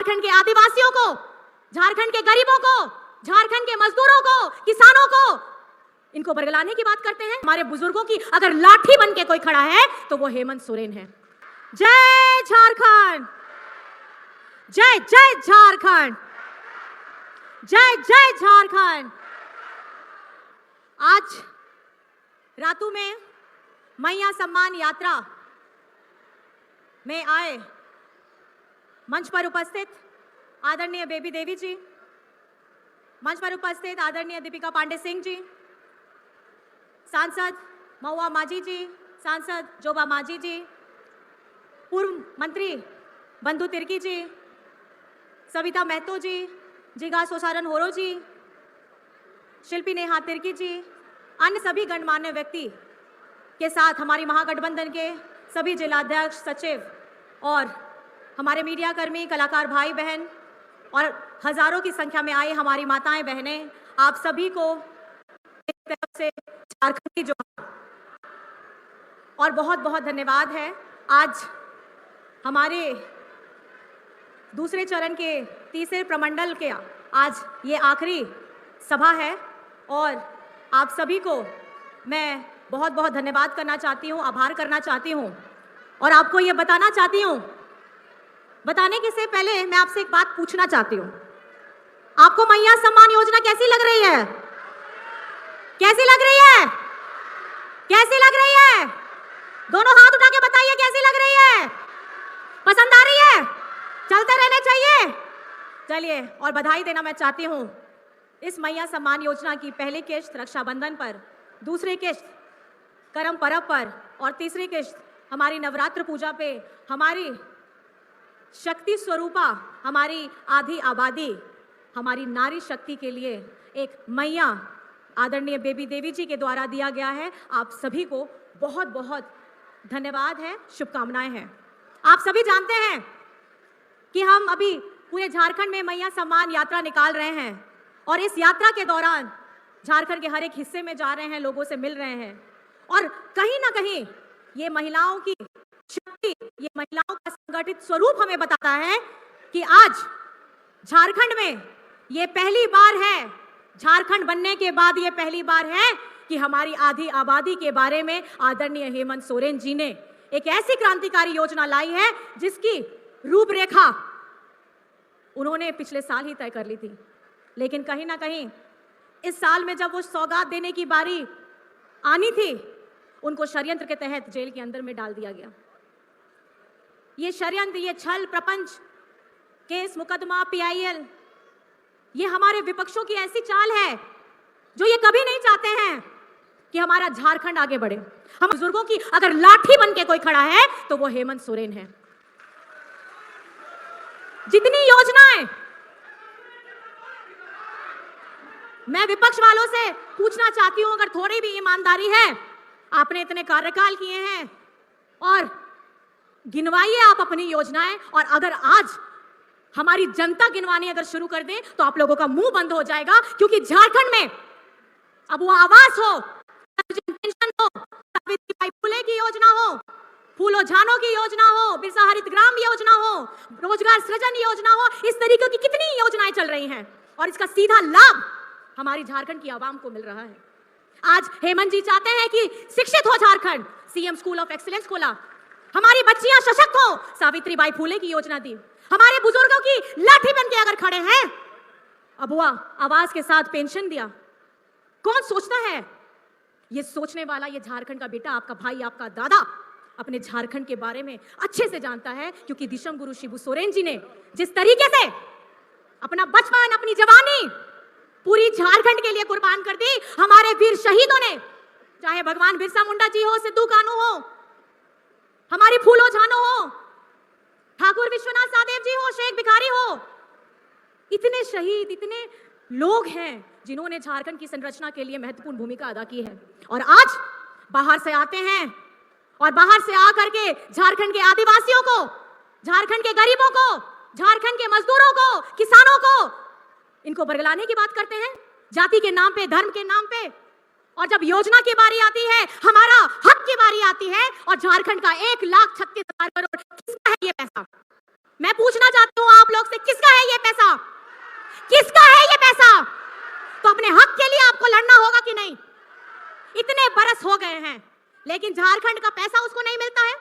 झारखंड के आदिवासियों को, झारखंड के गरीबों को, झारखंड के मजदूरों को, किसानों को, इनको बरगलाने की बात करते हैं। हमारे बुजुर्गों की अगर लाठी बन के कोई खड़ा है तो वो हेमंत सोरेन है। जय झारखंड, जय जय झारखंड, जय जय झारखंड। आज रातू में मैया सम्मान यात्रा में आए मंच पर उपस्थित आदरणीय बेबी देवी जी, मंच पर उपस्थित आदरणीय दीपिका पांडे सिंह जी, सांसद महुआ माझी जी, सांसद जोबा माझी जी, पूर्व मंत्री बंधु तिर्की जी, सविता महतो जी, जिगा सोसारन होरो जी, शिल्पी नेहा तिर्की जी, अन्य सभी गणमान्य व्यक्ति के साथ हमारी महागठबंधन के सभी जिलाध्यक्ष, सचिव और हमारे मीडिया कर्मी, कलाकार भाई बहन और हजारों की संख्या में आए हमारी माताएं बहनें, आप सभी को मेरी तरफ से झारखंड की जोहार और बहुत बहुत धन्यवाद है। आज हमारे दूसरे चरण के तीसरे प्रमंडल के आज ये आखिरी सभा है और आप सभी को मैं बहुत बहुत धन्यवाद करना चाहती हूँ, आभार करना चाहती हूँ और आपको ये बताना चाहती हूँ। बताने के से पहले मैं आपसे एक बात पूछना चाहती हूँ, आपको मैया सम्मान योजना कैसी लग रही है? कैसी लग रही है? कैसी लग रही है? दोनों हाथ उठा के बताइए कैसी लग रही है? पसंद आ रही है? चलते रहने चाहिए? चलिए, और बधाई देना मैं चाहती हूँ इस मैया सम्मान योजना की पहली किश्त रक्षाबंधन पर, दूसरी किश्त करम पर्व पर और तीसरी किश्त हमारी नवरात्र पूजा पे हमारी शक्ति स्वरूपा, हमारी आधी आबादी, हमारी नारी शक्ति के लिए एक मैया आदरणीय बेबी देवी जी के द्वारा दिया गया है। आप सभी को बहुत बहुत धन्यवाद है, शुभकामनाएं हैं। आप सभी जानते हैं कि हम अभी पूरे झारखंड में मैया सम्मान यात्रा निकाल रहे हैं और इस यात्रा के दौरान झारखंड के हर एक हिस्से में जा रहे हैं, लोगों से मिल रहे हैं और कहीं ना कहीं ये महिलाओं की शक्ति, ये महिलाओं का संगठित स्वरूप हमें बताता है कि आज झारखंड में ये पहली बार है, झारखंड बनने के बाद ये पहली बार है कि हमारी आधी आबादी के बारे में आदरणीय हेमंत सोरेन जी ने एक ऐसी क्रांतिकारी योजना लाई है जिसकी रूपरेखा उन्होंने पिछले साल ही तय कर ली थी, लेकिन कहीं ना कहीं इस साल में जब वो सौगात देने की बारी आनी थी, उनको षड्यंत्र के तहत जेल के अंदर में डाल दिया गया। ये षड्यंत्र, ये छल प्रपंच, केस मुकदमा, पीआईएल, ये हमारे विपक्षों की ऐसी चाल है जो ये कभी नहीं चाहते हैं कि हमारा झारखंड आगे बढ़े। हम बुजुर्गों की अगर लाठी बन के कोई खड़ा है तो वो हेमंत सोरेन है। जितनी योजनाएं, मैं विपक्ष वालों से पूछना चाहती हूं, अगर थोड़ी भी ईमानदारी है, आपने इतने कार्यकाल किए हैं और गिनवाइए आप अपनी योजनाएं, और अगर आज हमारी जनता गिनवानी अगर शुरू कर दे तो आप लोगों का मुंह बंद हो जाएगा, क्योंकि झारखंड में अब वो आवास हो, पेंशन हो, सावित्रीबाई फुले की योजना हो, फूलो झानो की योजना हो, बिरसा हरित ग्राम योजना हो, रोजगार सृजन योजना हो, इस तरीके की कितनी योजनाएं चल रही हैं और इसका सीधा लाभ हमारी झारखंड की आवाम को मिल रहा है। आज हेमंत जी चाहते हैं कि शिक्षित हो Jharkhand, CM school of excellence खोला, हमारी बच्चियां सशक्त हो, सावित्रीबाई फुले की योजना दी, हमारे बुजुर्गों की लाठी बन के अगर खड़े हैं, अबुआ आवास के साथ पेंशन दिया। कौन सोचता है? ये सोचने वाला, ये झारखंड का बेटा, आपका भाई, आपका दादा अपने झारखंड के बारे में अच्छे से जानता है, क्योंकि दिशम गुरु शिबू सोरेन जी ने जिस तरीके से अपना बचपन, अपनी जवानी पूरी झारखंड के लिए कुर्बान कर दी, हमारे वीर शहीदों ने, चाहे भगवान बिरसा मुंडा जी हो, सिद्धू कानू हो, हमारी फूलो झानो हो, ठाकुर विश्वनाथ साहदेव जी हो, शेख भिखारी हो, इतने शहीद, इतने लोग हैं जिन्होंने झारखंड की संरचना के लिए महत्वपूर्ण भूमिका अदा की है। और आज बाहर से आते हैं और बाहर से आकर के झारखंड के आदिवासियों को, झारखंड के गरीबों को, झारखंड के मजदूरों को, किसानों को, इनको बरगलाने की बात करते हैं जाति के नाम पे, धर्म के नाम पे। और जब योजना की बारी आती है, हमारा हक की बारी आती है और झारखंड का 1,36,000 करोड़ किसका है ये पैसा? मैं पूछना चाहती हूं आप लोग से, किसका है ये पैसा? किसका है ये पैसा? तो अपने हक के लिए आपको लड़ना होगा कि नहीं? इतने बरस हो गए हैं लेकिन झारखंड का पैसा उसको नहीं मिलता है।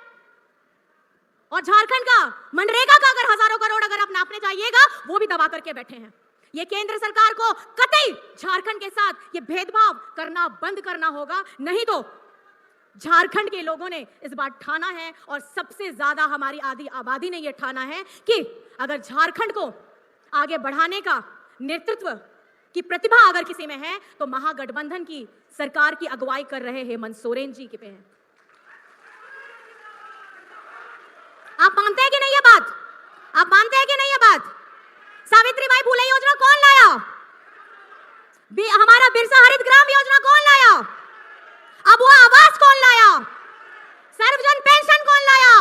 और झारखंड का मनरेगा का अगर हजारों करोड़ अगर आप नापने चाहिएगा, वो भी दबा करके बैठे हैं। ये केंद्र सरकार को कतई झारखंड के साथ ये भेदभाव करना बंद करना होगा, नहीं तो झारखंड के लोगों ने इस बार ठाना है और सबसे ज्यादा हमारी आधी आबादी ने यह ठाना है कि अगर झारखंड को आगे बढ़ाने का नेतृत्व की प्रतिभा अगर किसी में है तो महागठबंधन की सरकार की अगुवाई कर रहे हेमंत सोरेन जी के पे है। आप मानते हैं कि नहीं ये बात? आप मानते हैं कि नहीं ये बात? सावित्रीबाई फुले योजना कौन लाया? हमारा बिरसा हरित ग्राम योजना कौन लाया? अब वो आवास कौन लाया? सर्वजन पेंशन कौन लाया?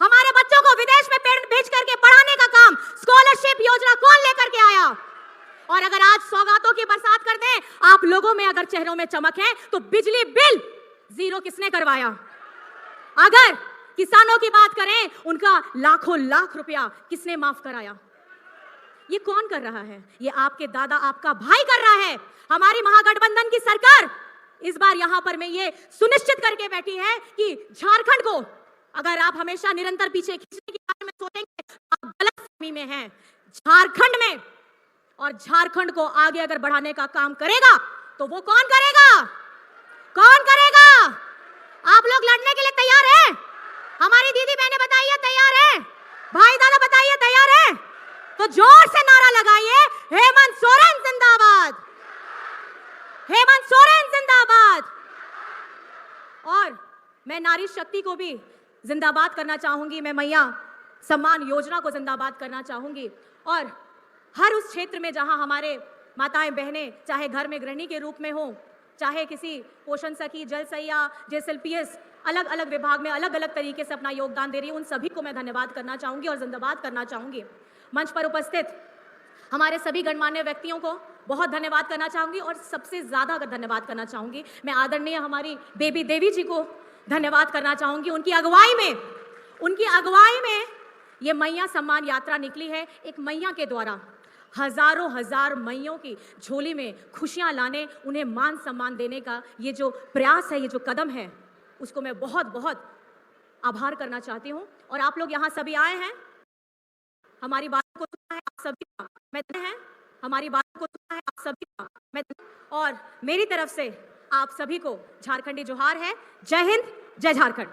हमारे बच्चों को विदेश में भेज करके पढ़ाने का काम स्कॉलरशिप योजना कौन लेकर के आया? और अगर आज सौगातों की बरसात कर दें, आप लोगों में अगर चेहरों में चमक है तो बिजली बिल जीरो किसने करवाया? अगर किसानों की बात करें, उनका लाखों लाख रुपया किसने माफ कराया? ये कौन कर रहा है? ये आपके दादा, आपका भाई कर रहा है। हमारी महागठबंधन की सरकार इस बार यहां पर मैं ये सुनिश्चित करके बैठी है कि झारखंड को अगर आप हमेशा निरंतर पीछे खींचने के बारे में सोचेंगे तो आप गलतफहमी में हैं। झारखंड में और झारखंड को आगे अगर बढ़ाने का काम करेगा तो वो कौन करेगा? कौन करेगा? आप लोग लड़ने के लिए तैयार हैं? हमारी दीदी बहनें बताइए तैयार है? भाई दादा बताइए तैयार है? तो जोर से नारा लगाइए, हेमंत सोरेन जिंदाबाद, हेमंत सोरेन जिंदाबाद। और मैं नारी शक्ति को भी जिंदाबाद करना चाहूंगी, मैं मैया सम्मान योजना को जिंदाबाद करना चाहूंगी। और हर उस क्षेत्र में जहां हमारे माताएं बहनें चाहे घर में गृहिणी के रूप में हो, चाहे किसी पोषण सखी, जल सैया, जेएसएलपीएस, अलग अलग विभाग में अलग अलग तरीके से अपना योगदान दे रही है, उन सभी को मैं धन्यवाद करना चाहूंगी और जिंदाबाद करना चाहूंगी। मंच पर उपस्थित हमारे सभी गणमान्य व्यक्तियों को बहुत धन्यवाद करना चाहूंगी और सबसे ज्यादा धन्यवाद करना चाहूंगी मैं आदरणीय हमारी बेबी देवी जी को धन्यवाद करना चाहूंगी। उनकी अगुवाई में ये मैया सम्मान यात्रा निकली है। एक मैया के द्वारा हजारों हजार मैयों की झोली में खुशियां लाने, उन्हें मान सम्मान देने का ये जो प्रयास है, ये जो कदम है, उसको मैं बहुत बहुत आभार करना चाहती हूँ। और आप लोग यहाँ सभी आए हैं, हमारी बातों को सुना है आप सभी का मैं हैं, हमारी बातों को सुना है आप सभी का मैं, और मेरी तरफ से आप सभी को झारखंडी जोहार है। जय हिंद, जय झारखंड।